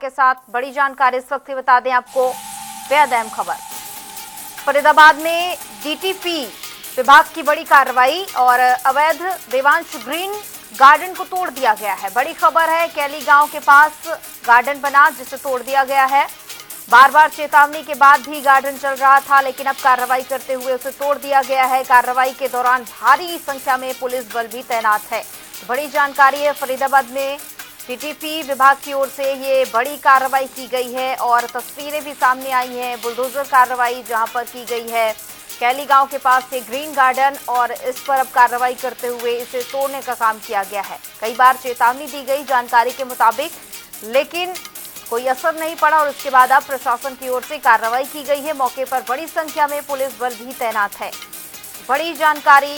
के साथ बड़ी जानकारी इस वक्त की बता दें आपको। बेहद अहम खबर, फरीदाबाद में डीटीपी विभाग की बड़ी कार्रवाई और अवैध देवांश ग्रीन गार्डन को तोड़ दिया गया है। बड़ी खबर है, कैली गांव के पास गार्डन बना जिसे तोड़ दिया गया है। बार बार चेतावनी के बाद भी गार्डन चल रहा था, लेकिन अब कार्रवाई करते हुए उसे तोड़ दिया गया है। कार्रवाई के दौरान भारी संख्या में पुलिस बल भी तैनात है। बड़ी जानकारी है, फरीदाबाद में डीटीपी विभाग की ओर से ये बड़ी कार्रवाई की गई है और तस्वीरें भी सामने आई हैं। बुलडोजर कार्रवाई जहां पर की गई है कैली गांव के पास से ग्रीन गार्डन, और इस पर अब कार्रवाई करते हुए इसे तोड़ने का काम किया गया है। कई बार चेतावनी दी गई जानकारी के मुताबिक, लेकिन कोई असर नहीं पड़ा और उसके बाद अब प्रशासन की ओर से कार्रवाई की गई है। मौके पर बड़ी संख्या में पुलिस बल भी तैनात है। बड़ी जानकारी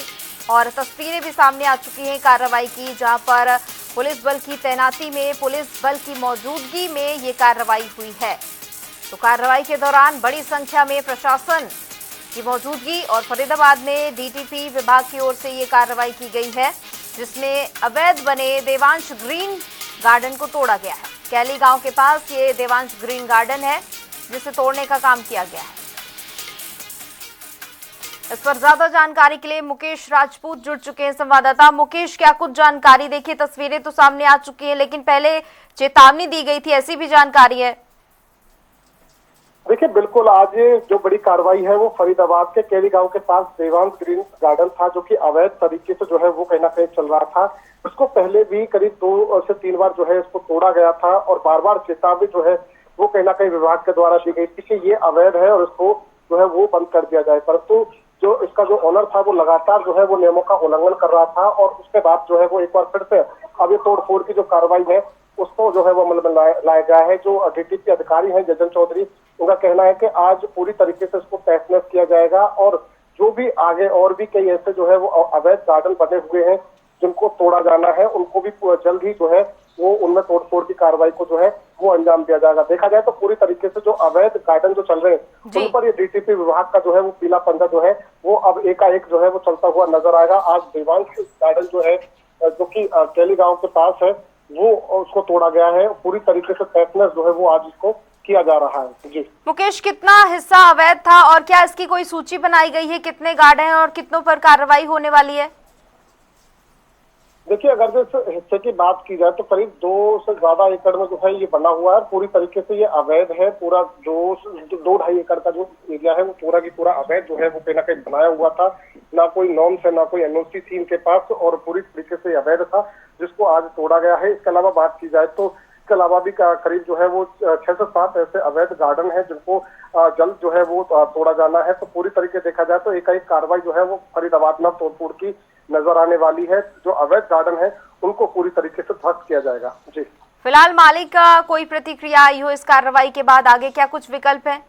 और तस्वीरें भी सामने आ चुकी हैं कार्रवाई की, जहां पर पुलिस बल की तैनाती में, पुलिस बल की मौजूदगी में ये कार्रवाई हुई है। तो कार्रवाई के दौरान बड़ी संख्या में प्रशासन की मौजूदगी और फरीदाबाद में डीटीपी विभाग की ओर से ये कार्रवाई की गई है, जिसमें अवैध बने देवांश ग्रीन गार्डन को तोड़ा गया है। कैली गांव के पास ये देवांश ग्रीन गार्डन है जिसे तोड़ने का काम किया गया है। इस पर ज्यादा जानकारी के लिए मुकेश राजपूत जुड़ चुके हैं, संवाददाता। मुकेश, क्या कुछ जानकारी? देखिए, तस्वीरें तो सामने आ चुकी है, लेकिन पहले चेतावनी दी गई थी, ऐसी भी जानकारी है? देखिए, बिल्कुल आज जो बड़ी कार्रवाई है वो फरीदाबाद के कैली गांव के पास देवांश ग्रीन गार्डन था, जो कि अवैध तरीके से जो है वो कहीं ना कहीं चल रहा था। उसको पहले भी करीब 2 से 3 बार जो है इसको तोड़ा गया था और बार बार चेतावनी जो है वो कहीं ना कहीं विभाग के द्वारा दी गई थी कि ये अवैध है और इसको जो है वो बंद कर दिया जाए, परंतु जो इसका जो ओनर था वो लगातार जो है वो नियमों का उल्लंघन कर रहा था और उसके बाद जो है वो एक बार फिर से अब ये तोड़फोड़ की जो कार्रवाई है उसको जो है वो अमल में लाया गया है। जो डीटीपी अधिकारी हैं जजन चौधरी, उनका कहना है कि आज पूरी तरीके से इसको तहस नहस किया जाएगा और जो भी आगे और भी कई ऐसे जो है वो अवैध गार्डन बने हुए हैं जिनको तोड़ा जाना है, उनको भी जल्द ही जो है वो उनमें तोड़फोड़ की कार्रवाई को जो है वो अंजाम दिया जाएगा। देखा जाए तो पूरी तरीके से जो अवैध गार्डन जो चल रहे हैं उन पर ये डीटीपी विभाग का जो है वो पीला पंजा जो है वो अब एकाएक जो है वो चलता हुआ नजर आएगा। आज देवांश गार्डन जो है जो कि कैली गांव के पास है वो उसको तोड़ा गया है। पूरी तरीके से तहस जो है वो आज इसको किया जा रहा है। जी मुकेश, कितना हिस्सा अवैध था और क्या इसकी कोई सूची बनाई गई है? कितने गार्डन हैं और कितनों पर कार्रवाई होने वाली है? देखिए, अगर इस हिस्से की बात की जाए तो करीब 2 से ज्यादा एकड़ में जो है ये बना हुआ है। पूरी तरीके से ये अवैध है। पूरा 2-2.5 एकड़ का जो एरिया है वो पूरा की पूरा अवैध जो है वो कहीं ना कहीं बनाया हुआ था। ना कोई नॉर्म्स है, ना कोई एनओसी थी इनके पास और पूरी तरीके से अवैध था जिसको आज तोड़ा गया है। इसके अलावा बात की जाए तो इसके अलावा भी करीब जो है वो 6 से 7 ऐसे अवैध गार्डन है जिनको जल्द जो है वो तोड़ा जाना है। तो पूरी तरीके देखा जाए तो एकाएक कार्रवाई जो है वो फरीदाबाद में तोड़फोड़ की नजर आने वाली है। जो अवैध गार्डन है उनको पूरी तरीके से ध्वस्त किया जाएगा। जी, फिलहाल मालिक का कोई प्रतिक्रिया आई हो इस कार्रवाई के बाद? आगे क्या कुछ विकल्प है?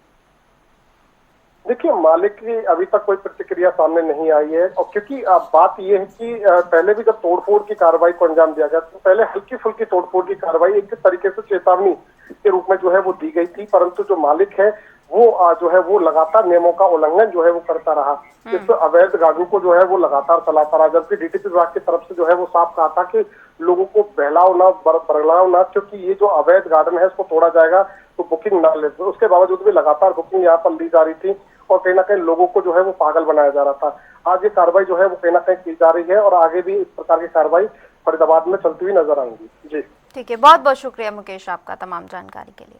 देखिए, मालिक की अभी तक कोई प्रतिक्रिया सामने नहीं आई है और क्योंकि बात यह है कि पहले भी जब तोड़फोड़ की कार्रवाई को अंजाम दिया गया तो पहले हल्की फुल्की तोड़फोड़ की कार्रवाई एक तरीके से चेतावनी के रूप में जो है वो दी गई थी, परंतु जो मालिक है वो जो है वो लगातार नियमों का उल्लंघन जो है वो करता रहा। इस अवैध गार्डन को जो है वो लगातार चलाता रहा, जबकि डीटीपी विभाग की तरफ से जो है वो साफ कहा था कि लोगों को बहलाओ ना, बरगलाओ ना, क्योंकि ये जो अवैध गार्डन है इसको तोड़ा जाएगा तो बुकिंग ना ले। उसके बावजूद भी लगातार बुकिंग यहाँ पर ली जा रही थी और कहीं ना कहीं लोगों को जो है वो पागल बनाया जा रहा था। आज ये कार्रवाई जो है वो कहीं ना कहीं की जा रही है और आगे भी इस प्रकार की कार्रवाई फरीदाबाद में चलती हुई नजर आएंगी। जी ठीक है, बहुत बहुत शुक्रिया मुकेश आपका तमाम जानकारी के लिए।